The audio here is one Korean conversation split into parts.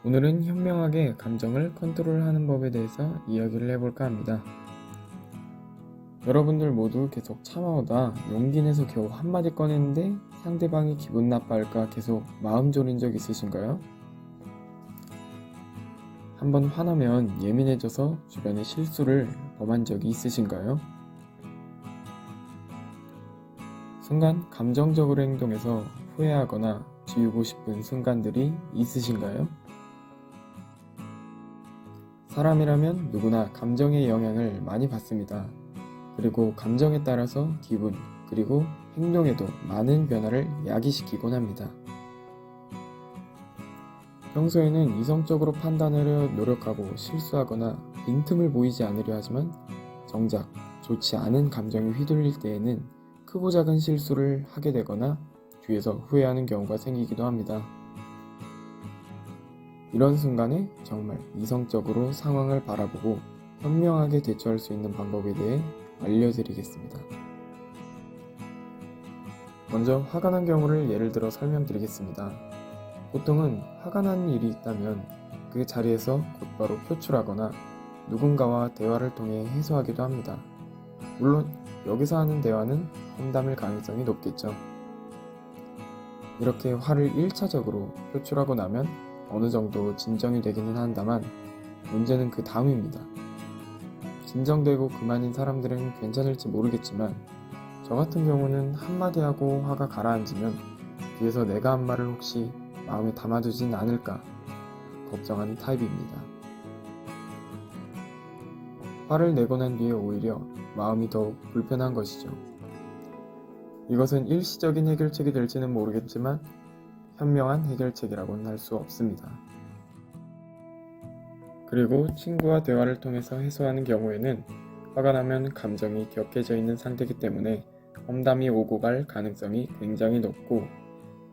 오늘은 현명하게 감정을 컨트롤하는 법에 대해서 이야기를 해볼까 합니다. 여러분들 모두 계속 참아오다 용기 내서 겨우 한마디 꺼냈는데 상대방이 기분 나빠할까 계속 마음 졸인 적 있으신가요? 한번 화나면 예민해져서 주변에 실수를 범한 적이 있으신가요? 순간 감정적으로 행동해서 후회하거나 지우고 싶은 순간들이 있으신가요? 사람이라면 누구나 감정의 영향을 많이 받습니다. 그리고 감정에 따라서 기분, 그리고 행동에도 많은 변화를 야기시키곤 합니다. 평소에는 이성적으로 판단하려 노력하고 실수하거나 빈틈을 보이지 않으려 하지만 정작 좋지 않은 감정이 휘둘릴 때에는 크고 작은 실수를 하게 되거나 뒤에서 후회하는 경우가 생기기도 합니다. 이런 순간에 정말 이성적으로 상황을 바라보고 현명하게 대처할 수 있는 방법에 대해 알려드리겠습니다. 먼저 화가 난 경우를 예를 들어 설명드리겠습니다. 보통은 화가 난 일이 있다면 그 자리에서 곧바로 표출하거나 누군가와 대화를 통해 해소하기도 합니다. 물론 여기서 하는 대화는 험담일 가능성이 높겠죠. 이렇게 화를 1차적으로 표출하고 나면 어느 정도 진정이 되기는 한다만 문제는 그 다음입니다. 진정되고 그만인 사람들은 괜찮을지 모르겠지만 저 같은 경우는 한마디 하고 화가 가라앉으면 뒤에서 내가 한 말을 혹시 마음에 담아두진 않을까 걱정하는 타입입니다. 화를 내고 난 뒤에 오히려 마음이 더욱 불편한 것이죠. 이것은 일시적인 해결책이 될지는 모르겠지만 현명한 해결책이라고는 할 수 없습니다. 그리고 친구와 대화를 통해서 해소하는 경우에는 화가 나면 감정이 격해져 있는 상태이기 때문에 험담이 오고 갈 가능성이 굉장히 높고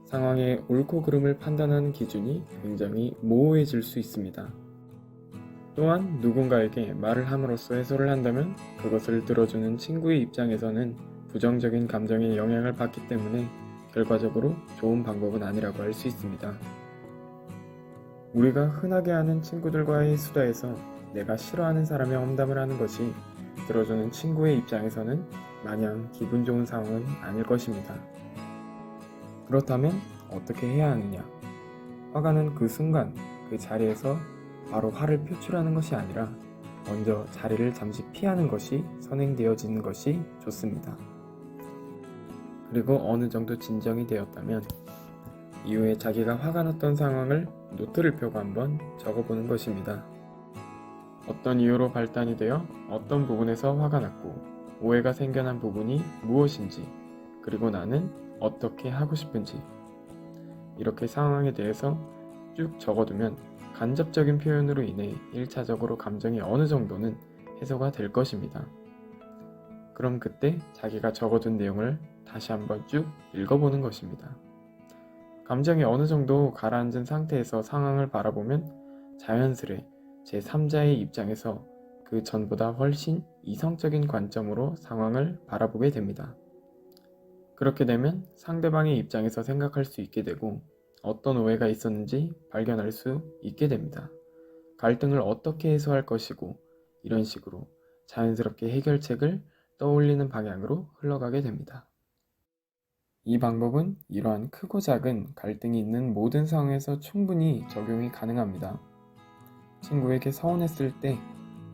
상황의 옳고 그름을 판단하는 기준이 굉장히 모호해질 수 있습니다. 또한 누군가에게 말을 함으로써 해소를 한다면 그것을 들어주는 친구의 입장에서는 부정적인 감정에 영향을 받기 때문에 결과적으로 좋은 방법은 아니라고 할 수 있습니다. 우리가 흔하게 하는 친구들과의 수다에서 내가 싫어하는 사람의 험담을 하는 것이 들어주는 친구의 입장에서는 마냥 기분 좋은 상황은 아닐 것입니다. 그렇다면 어떻게 해야 하느냐? 화가 난 그 순간 그 자리에서 바로 화를 표출하는 것이 아니라 먼저 자리를 잠시 피하는 것이 선행되어지는 것이 좋습니다. 그리고 어느 정도 진정이 되었다면 이후에 자기가 화가 났던 상황을 노트를 펴고 한번 적어보는 것입니다. 어떤 이유로 발단이 되어 어떤 부분에서 화가 났고 오해가 생겨난 부분이 무엇인지, 그리고 나는 어떻게 하고 싶은지, 이렇게 상황에 대해서 쭉 적어두면 간접적인 표현으로 인해 1차적으로 감정이 어느 정도는 해소가 될 것입니다. 그럼 그때 자기가 적어둔 내용을 다시 한번 쭉 읽어보는 것입니다. 감정이 어느 정도 가라앉은 상태에서 상황을 바라보면 자연스레 제3자의 입장에서 그 전보다 훨씬 이성적인 관점으로 상황을 바라보게 됩니다. 그렇게 되면 상대방의 입장에서 생각할 수 있게 되고 어떤 오해가 있었는지 발견할 수 있게 됩니다. 갈등을 어떻게 해소할 것이고 이런 식으로 자연스럽게 해결책을 떠올리는 방향으로 흘러가게 됩니다. 이 방법은 이러한 크고 작은 갈등이 있는 모든 상황에서 충분히 적용이 가능합니다. 친구에게 서운했을 때,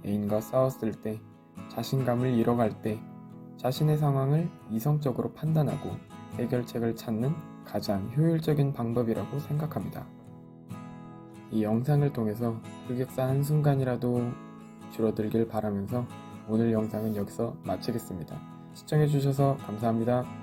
애인과 싸웠을 때, 자신감을 잃어갈 때, 자신의 상황을 이성적으로 판단하고 해결책을 찾는 가장 효율적인 방법이라고 생각합니다. 이 영상을 통해서 흑역사 한순간이라도 줄어들길 바라면서 오늘 영상은 여기서 마치겠습니다. 시청해주셔서 감사합니다.